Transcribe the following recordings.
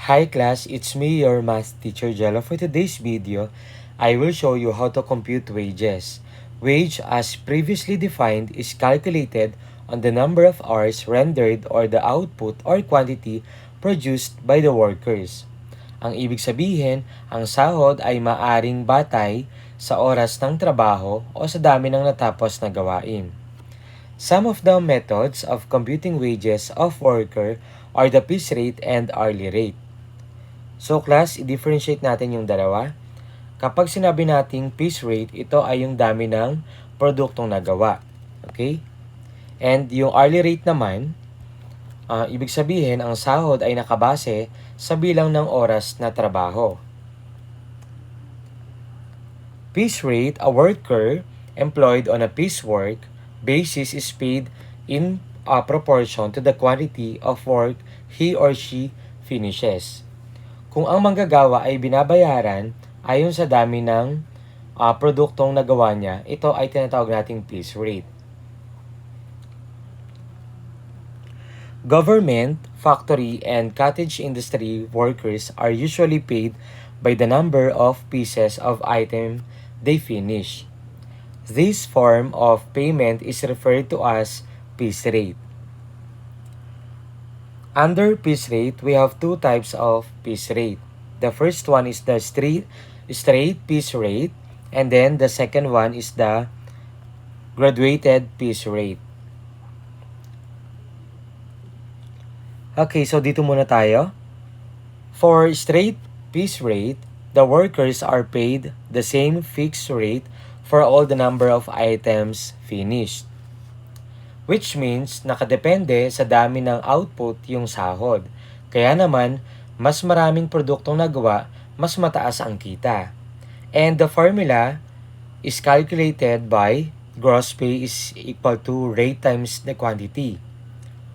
Hi class, it's me, your math teacher Jello. For today's video, I will show you how to compute wages. Wage, as previously defined, is calculated on the number of hours rendered or the output or quantity produced by the workers. Ang ibig sabihin, ang sahod ay maaring batay sa oras ng trabaho o sa dami ng natapos na gawain. Some of the methods of computing wages of worker are the piece rate and hourly rate. So class, i-differentiate natin yung dalawa. Kapag sinabi nating piece rate, ito ay yung dami ng produktong nagawa. Okay? And yung hourly rate naman, ibig sabihin ang sahod ay nakabase sa bilang ng oras na trabaho. Piece rate, a worker employed on a piecework basis is paid in proportion to the quantity of work he or she finishes. Kung ang manggagawa ay binabayaran ayon sa dami ng produktong nagawa niya, ito ay tinatawag nating piece rate. Government, factory, and cottage industry workers are usually paid by the number of pieces of item they finish. This form of payment is referred to as piece rate. Under piece rate, we have two types of piece rate. The first one is the straight piece rate, and then the second one is the graduated piece rate. Okay, so dito muna tayo. For straight piece rate, the workers are paid the same fixed rate for all the number of items finished. Which means, nakadepende sa dami ng output yung sahod. Kaya naman, mas maraming produktong nagawa, mas mataas ang kita. And the formula is calculated by gross pay is equal to rate times the quantity.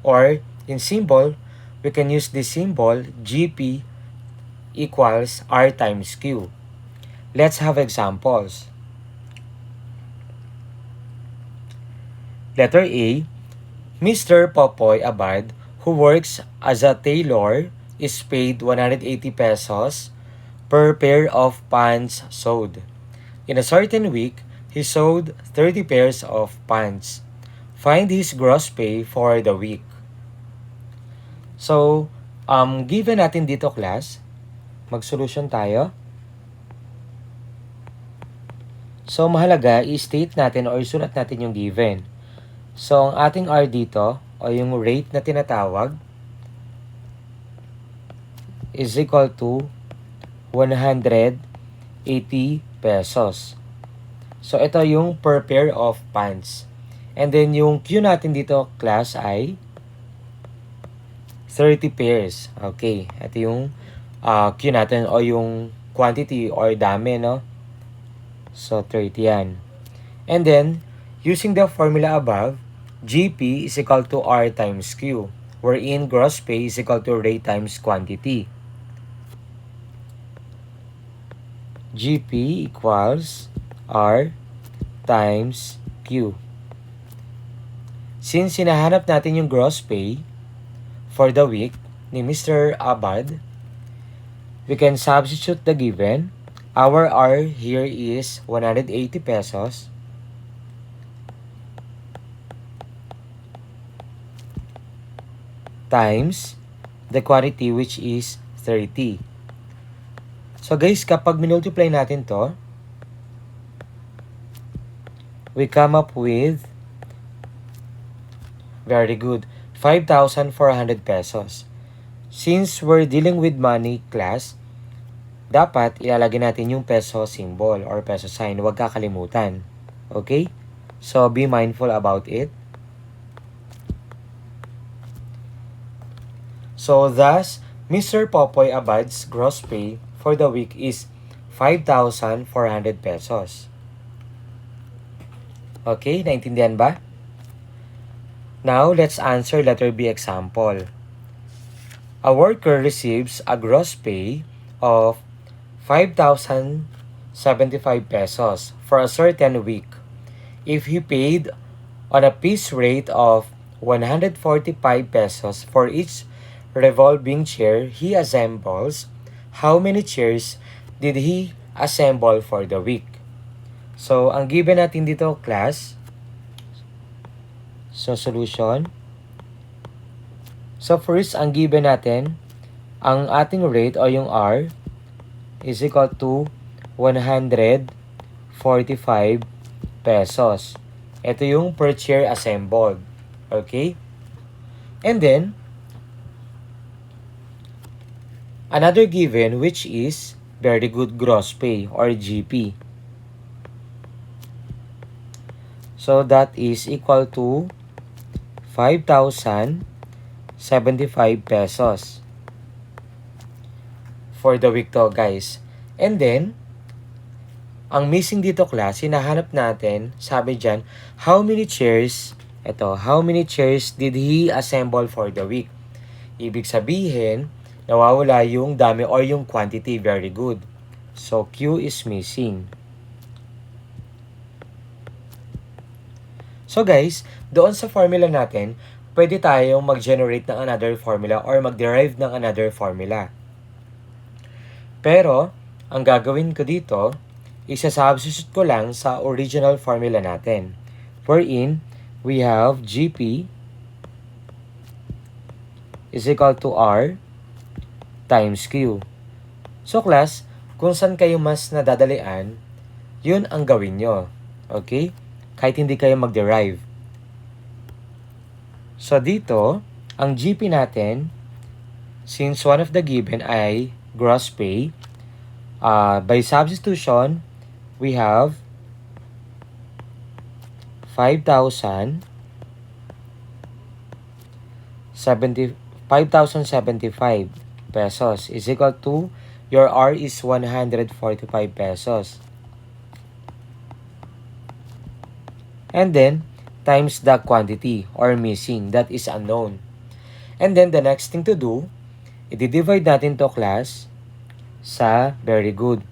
Or, in symbol, we can use this symbol, GP equals R times Q. Let's have examples. Letter A, Mr. Popoy Abad, who works as a tailor, is paid 180 pesos per pair of pants sewed. In a certain week, he sewed 30 pairs of pants. Find his gross pay for the week. So, given natin dito class, mag-solution tayo. So, mahalaga, i-state natin or isulat natin yung given. So, ang ating R dito, o yung rate na tinatawag, is equal to 180 pesos. So, ito yung per pair of pants. And then, yung Q natin dito, class, ay 30 pairs. Okay. Ito yung Q natin, o yung quantity or dami, no? So, 30 yan. And then, using the formula above, GP is equal to R times Q, wherein gross pay is equal to rate times quantity. GP equals R times Q. Since sinahanap natin yung gross pay for the week ni Mr. Abad, we can substitute the given. Our R here is 180 pesos. Times the quantity which is 30. So guys, kapag minultiply natin to, we come up with, very good, 5,400 pesos. Since we're dealing with money class, dapat ilalagay natin yung peso symbol or peso sign. Huwag kakalimutan. Okay? So be mindful about it. So thus, Mr. Popoy Abad's gross pay for the week is 5,400 pesos. Okay, naintindihan ba? Now, let's answer letter B example. A worker receives a gross pay of 5,075 pesos for a certain week. If he paid on a piece rate of 145 pesos for each revolving chair he assembles, how many chairs did he assemble for the week? So, ang given natin dito, class, so solution. So, first, ang given natin, ang ating rate o yung R is equal to 145 pesos. Ito yung per chair assembled. Okay? And then, another given which is very good gross pay or GP. So that is equal to 5,075 pesos for the week to, guys. And then, ang missing dito, class, hinahanap natin, sabi dyan, how many chairs did he assemble for the week? Ibig sabihin, nawawala yung dami or yung quantity. Very good. So, Q is missing. So, guys, doon sa formula natin, pwede tayong mag-generate ng another formula or mag-derive ng another formula. Pero, ang gagawin ko dito, isa-substitute ko lang sa original formula natin. Wherein, we have GP is equal to R times Q. So, class, kung saan kayo mas nadadalian, yun ang gawin nyo. Okay? Kahit hindi kayo mag-derive. So, dito, ang GP natin, since one of the given ay gross pay, by substitution, we have 5,075 pesos is equal to, your R is 145 pesos. And then, times the quantity or missing, that is unknown. And then, the next thing to do, i-divide natin to, class, sa very good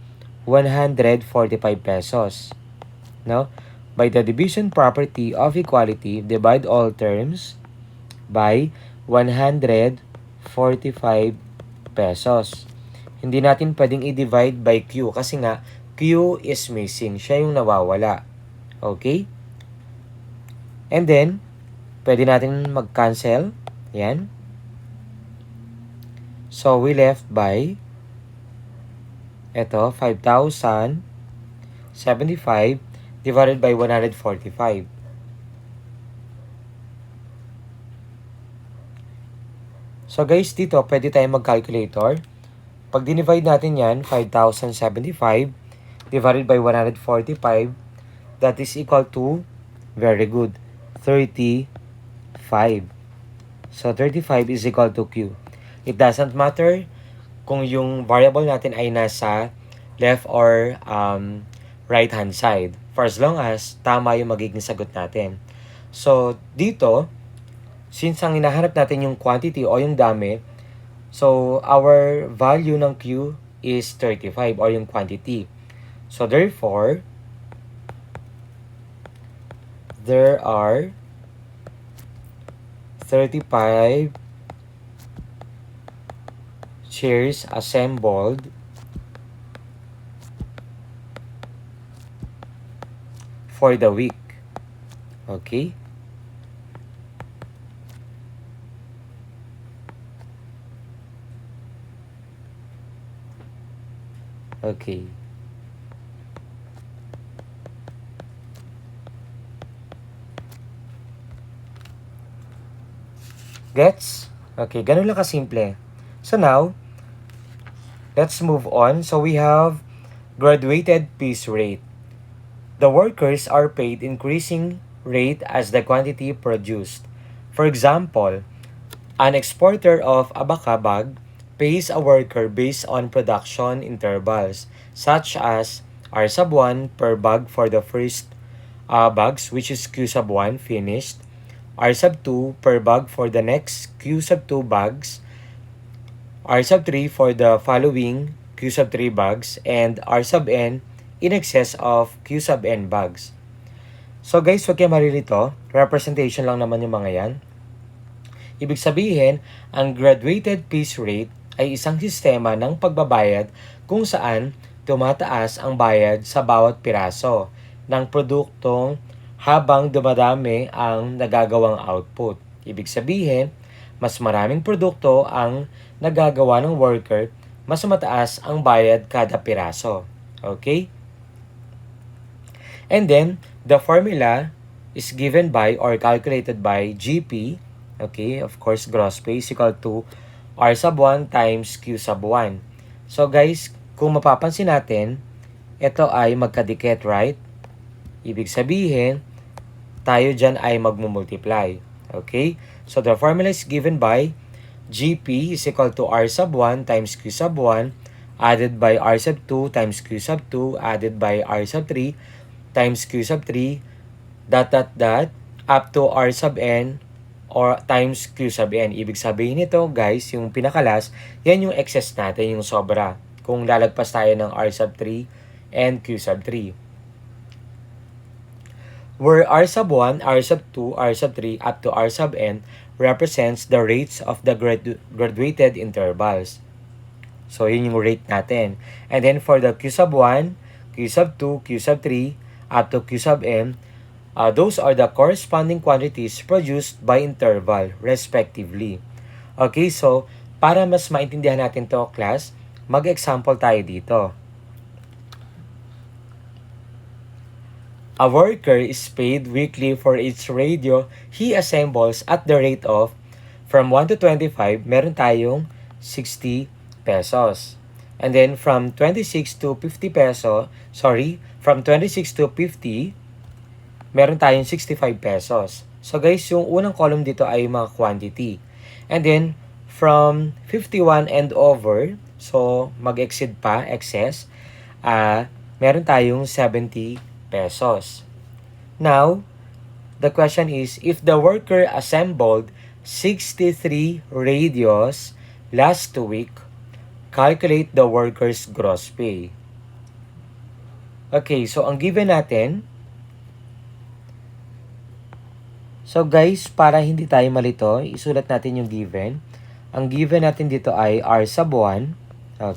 145 pesos. No? By the division property of equality, divide all terms by 145 pesos. Hindi natin pwedeng i-divide by Q kasi nga Q is missing. Siya yung nawawala. Okay? And then, pwede natin mag-cancel. Yan. So, we left by ito, 5,075 divided by 145. So, guys, dito, pwede tayong mag-calculator. Pag dinivide natin yan, 5,075 divided by 145, that is equal to, very good, 35. So, 35 is equal to Q. It doesn't matter kung yung variable natin ay nasa left or right hand side. For as long as tama yung magiging sagot natin. So, dito, since ang hinahanap natin yung quantity o yung dami, so, our value ng Q is 35 or yung quantity. So, therefore, there are 35 chairs assembled for the week. Okay? Okay. Gets? Okay, ganun lang kasimple. So now, let's move on. So we have graduated piece rate. The workers are paid increasing rate as the quantity produced. For example, an exporter of abaca bag pays a worker based on production intervals, such as R sub 1 per bag for the first bags, which is Q sub 1 finished, R sub 2 per bag for the next Q sub 2 bags, R sub 3 for the following Q sub 3 bags, and R sub n in excess of Q sub n bags. So guys, huwag kayo marilito. Representation lang naman yung mga yan. Ibig sabihin, ang graduated piece rate ay isang sistema ng pagbabayad kung saan tumataas ang bayad sa bawat piraso ng produktong habang dumadami ang nagagawang output. Ibig sabihin, mas maraming produkto ang nagagawa ng worker, mas mataas ang bayad kada piraso. Okay? And then, the formula is given by or calculated by GP, okay, of course, gross pay is equal to R sub 1 times Q sub 1. So guys, kung mapapansin natin, ito ay magkadikit, right? Ibig sabihin, tayo dyan ay magmumultiply. Okay? So the formula is given by GP is equal to R sub 1 times Q sub 1 added by R sub 2 times Q sub 2 added by R sub 3 times Q sub 3 up to R sub n or times Q sub n. Ibig sabihin nito guys, yung pinakalas, yan yung excess natin, yung sobra. Kung lalagpas tayo ng R sub 3 and Q sub 3. Where R sub 1, R sub 2, R sub 3 up to R sub n represents the rates of the graduated intervals. So, yun yung rate natin. And then for the Q sub 1, Q sub 2, Q sub 3, up to Q sub n, those are the corresponding quantities produced by interval, respectively. Okay, so, para mas maintindihan natin to class, mag-example tayo dito. A worker is paid weekly for each radio he assembles at the rate of from 1 to 25, meron tayong 60 pesos. And then from 26 to 50 from 26 to 50, meron tayong 65 pesos. So guys, yung unang column dito ay mga quantity. And then from 51 and over, so mag-exceed pa, excess, meron tayong 70 pesos. Now, the question is, if the worker assembled 63 radios last week, calculate the worker's gross pay. Okay, so ang given natin, so guys, para hindi tayo malito, isulat natin yung given. Ang given natin dito ay R sub 1.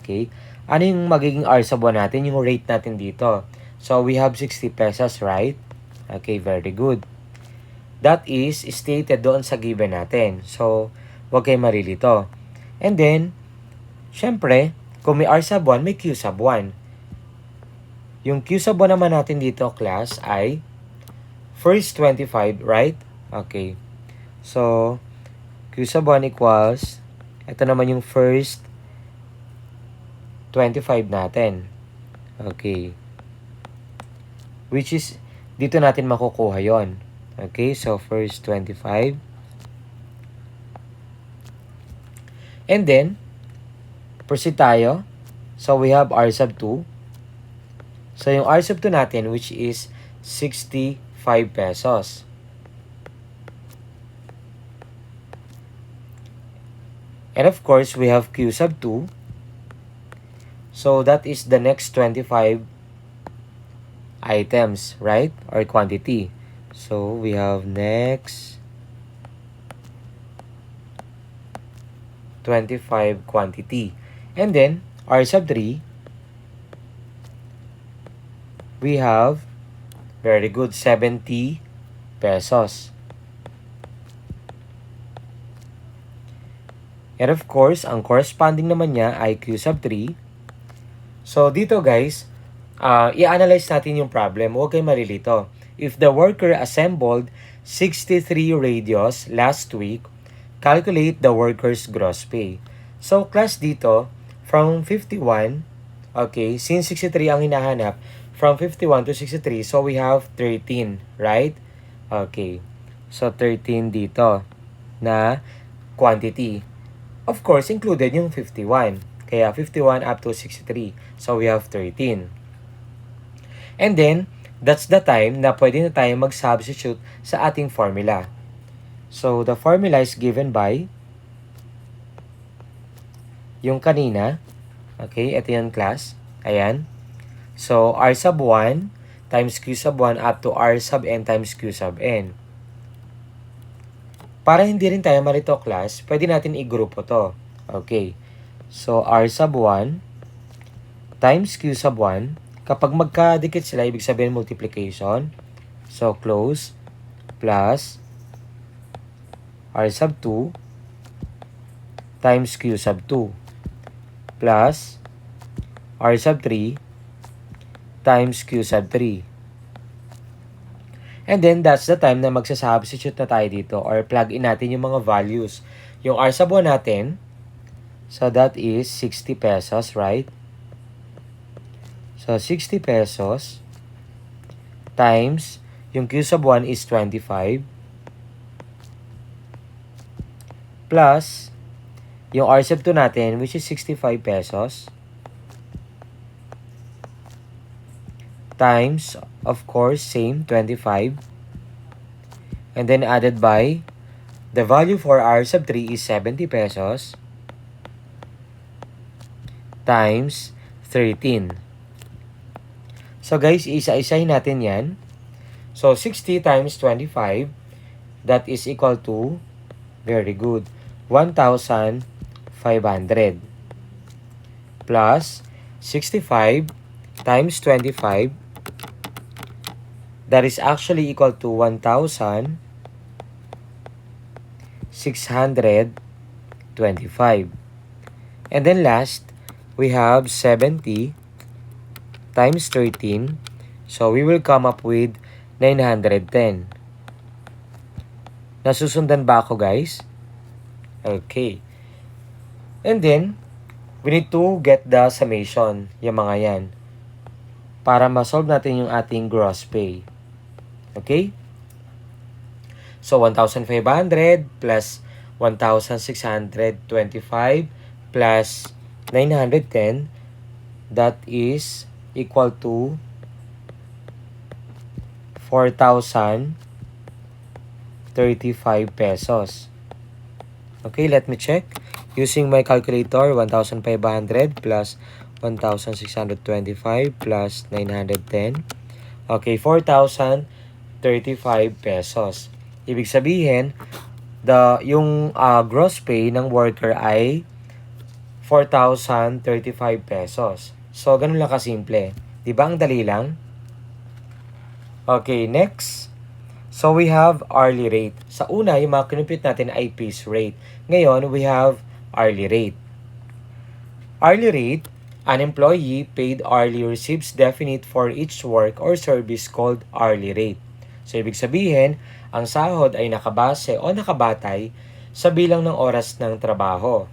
Okay, ano yung magiging R sub 1 natin? Yung rate natin dito. So, we have 60 pesos, right? Okay, very good. That is stated doon sa given natin. So, huwag kayo marilito. And then, syempre, kung may R sub 1, may Q sub 1. Yung Q sub 1 naman natin dito, class, ay first 25, right? Okay. So, Q sub 1 equals, ito naman yung first 25 natin. Okay. Which is, dito natin makukuha yon. Okay, so first 25. And then, proceed tayo. So we have R sub 2. So yung R sub 2 natin, which is 65 pesos. And of course, we have Q sub 2. So that is the next 25 items, right? Or quantity. So, we have next 25 quantity. And then, R sub 3, we have, very good, 70 pesos. And of course, ang corresponding naman niya ay Q sub 3. So, dito guys, i-analyze natin yung problem. Huwag kayo marilito. If the worker assembled 63 radios last week, calculate the worker's gross pay. So, class dito, from 51, okay, since 63 ang hinahanap, from 51 to 63, so we have 13, right? Okay. So, 13 dito na quantity. Of course, included yung 51. Kaya 51 up to 63. So, we have 13. And then, that's the time na pwede na tayo mag-substitute sa ating formula. So, the formula is given by yung kanina. Okay, ito yung class. Ayan. So, R sub 1 times Q sub 1 up to R sub n times Q sub n. Para hindi rin tayo malito class, pwede natin i-grupo to. Okay. So, R sub 1 times Q sub 1. Kapag magkadikit sila, ibig sabihin multiplication. So, close plus R sub 2 times Q sub 2 plus R sub 3 times Q sub 3. And then, that's the time na magsasubstitute na tayo dito or plug in natin yung mga values. Yung R sub 1 natin, so that is 60 pesos, right? So, 60 pesos times, yung Q sub 1 is 25 plus yung R sub 2 natin, which is 65 pesos times, of course, same, 25. And then added by, the value for R sub 3 is 70 pesos times 13. So guys, isa-isahin natin yan. So 60 times 25, that is equal to, very good, 1,500 plus 65 times 25, that is actually equal to 1,625. And then last, we have 70 times 13. So we will come up with 910. Nasusundan ba ako, guys? Okay. And then, we need to get the summation, yung mga yan, para ma-solve natin yung ating gross pay. Okay? So, 1,500 plus 1,625 plus 910, that is equal to 4,035 pesos. Okay, let me check. Using my calculator, 1,500 plus 1,625 plus 910. Okay, 4,035 pesos. Ibig sabihin, yung gross pay ng worker ay 4,035 pesos. So, ganun lang kasimple. Diba ang dali lang? Okay, next. So, we have hourly rate. Sa una, yung mga kinumpute natin ay piece rate. Ngayon, we have hourly rate. Hourly rate, an employee paid hourly receives definite for each work or service called hourly rate. So, ibig sabihin, ang sahod ay nakabase o nakabatay sa bilang ng oras ng trabaho.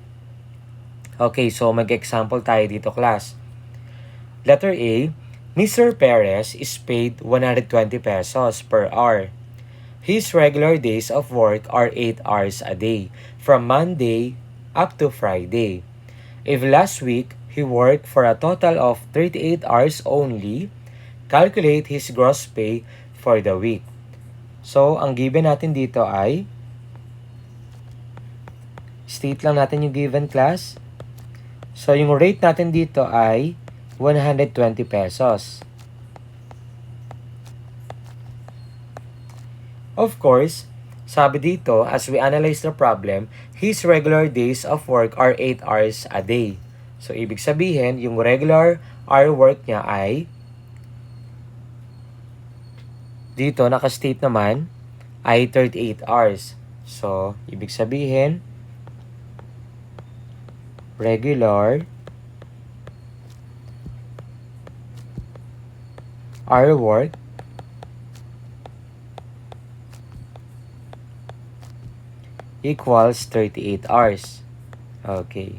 Okay, so mag-example tayo dito, class. Letter A, Mr. Perez is paid 120 pesos per hour. His regular days of work are 8 hours a day, from Monday up to Friday. If last week he worked for a total of 38 hours only, calculate his gross pay for the week. So, ang given natin dito ay, state lang natin yung given, class. So, yung rate natin dito ay 120 pesos. Of course, sabi dito, as we analyze the problem, his regular days of work are 8 hours a day. So, ibig sabihin, yung regular hour work niya ay, dito, naka-state naman, ay 38 hours. So, ibig sabihin, regular hour work equals 38 hours. Okay.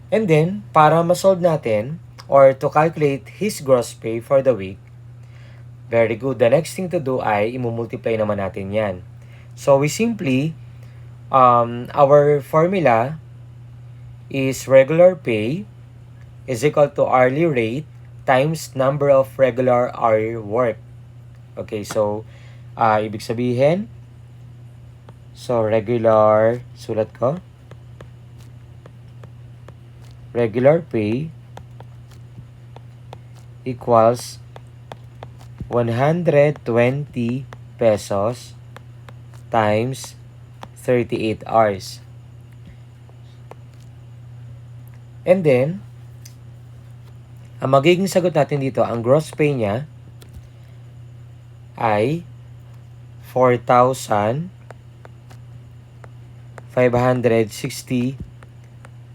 And then, para ma-solve natin, or to calculate his gross pay for the week, very good. The next thing to do ay imumultiply naman natin yan. So, we simply, our formula is regular pay is equal to hourly rate times number of regular hour work. Okay, so, ibig sabihin, so, regular, sulat ko, regular pay equals 120 pesos times 38 hours. And then, ang magiging sagot natin dito, ang gross pay niya ay 4,560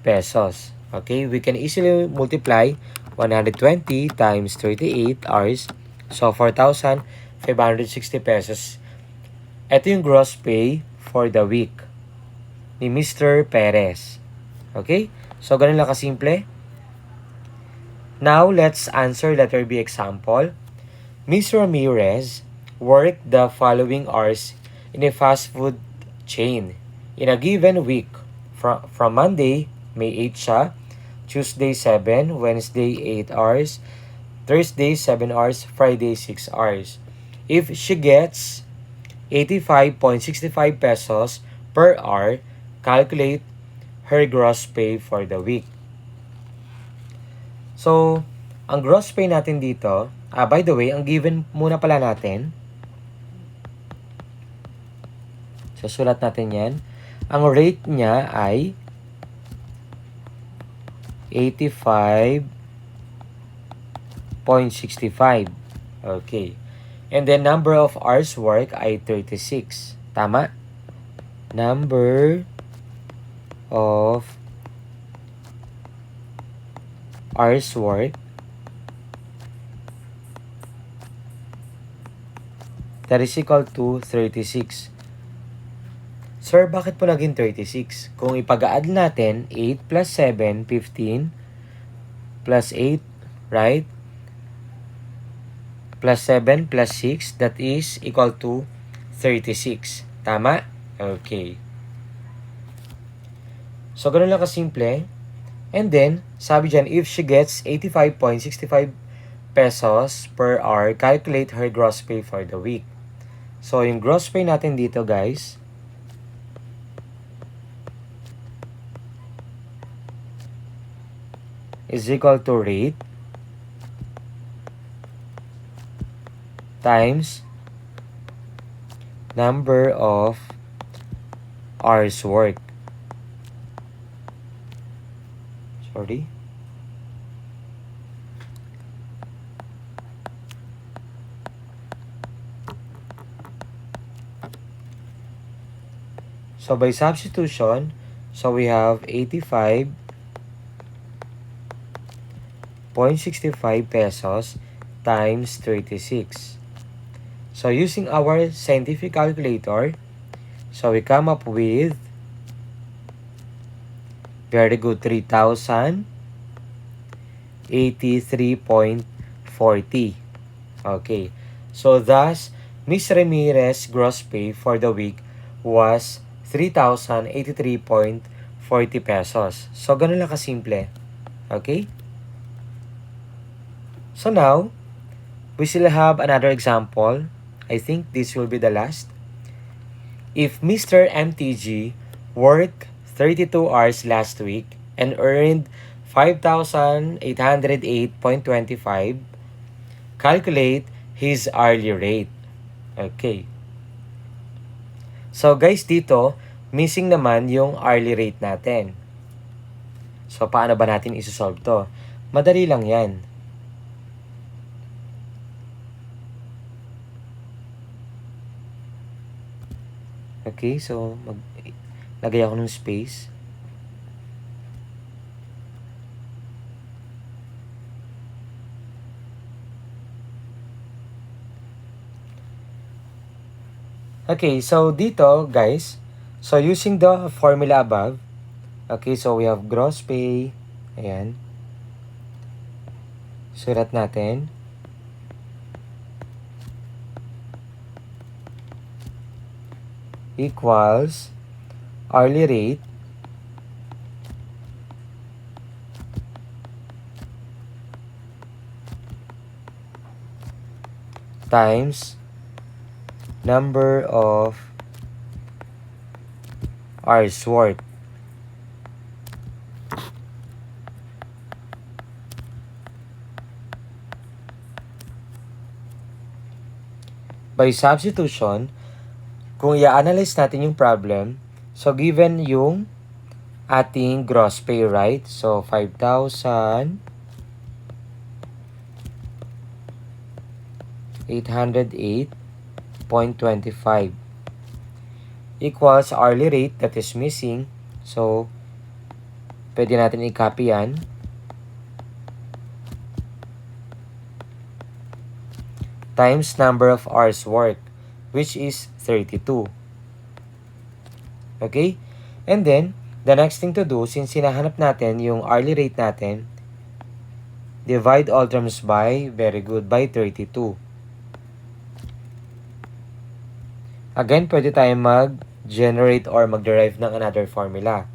pesos. Okay, we can easily multiply 120 times 38 hours. So, 4,560 pesos. Ito yung gross pay for the week ni Mr. Perez. Okay? So, ganun lang kasimple. Now, let's answer letter B example. Ms. Ramirez worked the following hours in a fast food chain in a given week. From Monday, May 8 siya, Tuesday 7, Wednesday 8 hours, Thursday 7 hours, Friday 6 hours. If she gets 85.65 pesos per hour, calculate her gross pay for the week. So, ang gross pay natin dito, by the way, ang given muna pala natin. So, sulat natin yan. Ang rate niya ay 85.65. Okay. And then, number of hours work ay 36. Tama? Number of hours work, that is equal to 36. Sir, bakit po naging 36? Kung ipag-add natin, 8 plus 7, 15, plus 8, right? Plus 7 plus 6, that is equal to 36. Tama? Okay. So, ganun lang kasimple. And then, sabi dyan, if she gets 85.65 pesos per hour, calculate her gross pay for the week. So, yung gross pay natin dito, guys, is equal to rate times number of hours worked. Sorry. So, by substitution, so we have 85.65 pesos times 36. So, using our scientific calculator, so we come up with, very good, 3,083.40. Okay. So, thus, Ms. Ramirez gross pay for the week was 3,083.40 pesos. So, ganun lang kasimple. Okay? So, now, we still have another example. I think this will be the last. If Mr. MTG worked 32 hours last week and earned 5,808.25, calculate his hourly rate. Okay. So guys, dito, missing naman yung hourly rate natin. So paano ba natin isosolve to? Madali lang yan. Okay, so lagay ako ng space. Okay, so dito, guys, so using the formula above, okay, so we have gross pay, ayan, sulat natin, equals hourly rate times number of hours worked. by substitution, kung i-analyze natin yung problem, so given yung ating gross pay, right? So, 5,808.25 equals hourly rate that is missing. So, pwede natin i-copy yan. Times number of hours work, which is 32. Okay? And then, the next thing to do, since hinahanap natin yung hourly rate natin, divide all terms by, very good, by 32. Again, pwede tayong mag-generate or mag-derive ng another formula.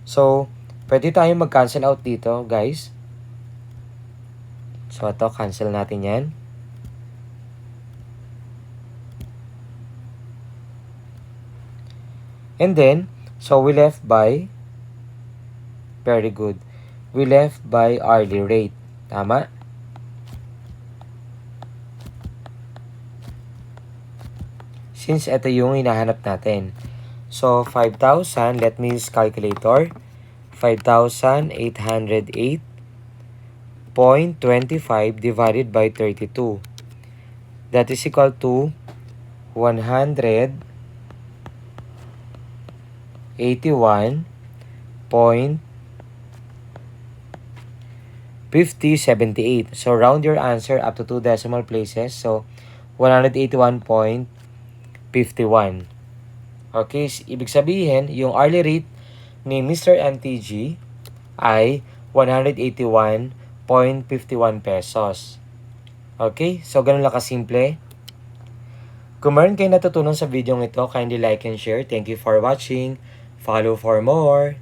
So, pwede tayong mag-cancel out dito, guys. So, ito, cancel natin yan. And then, so we left by, very good, we left by hourly rate. Tama? Since ito yung hinahanap natin. So, 5,000, let me use calculator. 5,808.25 divided by 32. That is equal to 181.5078. So, round your answer up to 2 decimal places. So, 181.51. Okay, ibig sabihin, yung hourly rate ni Mr. MTG ay 181.51 pesos. Okay, so ganun lang kasimple. Kung meron kayo natutunan sa video ito, kindly like and share. Thank you for watching. Follow for more.